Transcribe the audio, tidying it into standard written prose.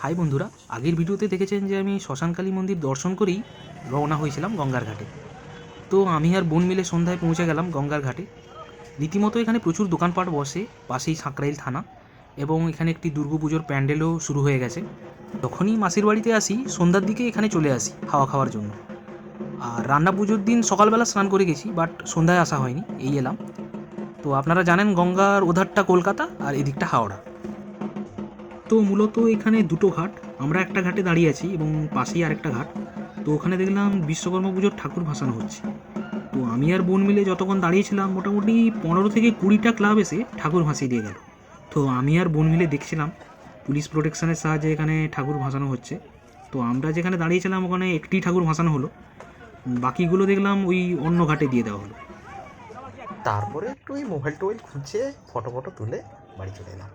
High বন্ধুরা, আগের ভিডিওতে দেখেছেন যে আমি শ্মশানকালী মন্দির দর্শন করেই রওনা হয়েছিলাম গঙ্গার ঘাটে। তো আমি আর বোন মিলে সন্ধ্যায় পৌঁছে গেলাম গঙ্গার ঘাটে। রীতিমতো এখানে প্রচুর দোকানপাট বসে, পাশেই সাঁকরাইল থানা, এবং এখানে একটি দুর্গাপুজোর প্যান্ডেলও শুরু হয়ে গেছে। যখনই মাসির বাড়িতে আসি সন্ধ্যার দিকে এখানে চলে আসি হাওয়া খাওয়ার জন্য। আর রান্না পুজোর দিন সকালবেলা স্নান করে গেছি, বাট সন্ধ্যায় আসা হয়নি, এই এলাম। তো আপনারা জানেন গঙ্গার ওধারটা কলকাতা আর এদিকটা হাওড়া। তো মূলত এখানে দুটো ঘাট, আমরা একটা ঘাটে দাঁড়িয়ে আছি এবং পাশেই আরেকটা ঘাট। তো ওখানে দেখলাম বিশ্বকর্মা পুজোর ঠাকুর ভাসানো হচ্ছে। তো আমি আর বোন মিলে যতক্ষণ দাঁড়িয়েছিলাম মোটামুটি 15 থেকে 20টা ক্লাব এসে ঠাকুর ভাসিয়ে দিয়ে গেল। তো আমি আর বোন মিলে দেখছিলাম পুলিশ প্রোটেকশনের সাহায্যে এখানে ঠাকুর ভাসানো হচ্ছে। তো আমরা যেখানে দাঁড়িয়েছিলাম ওখানে একটি ঠাকুর ভাসানো হলো, বাকিগুলো দেখলাম ওই অন্য ঘাটে দিয়ে দেওয়া হলো। তারপরে একটু ওই মোবাইল টোবাইল খুঁজে ফটো ফটো তুলে বাড়ি চলে এলাম।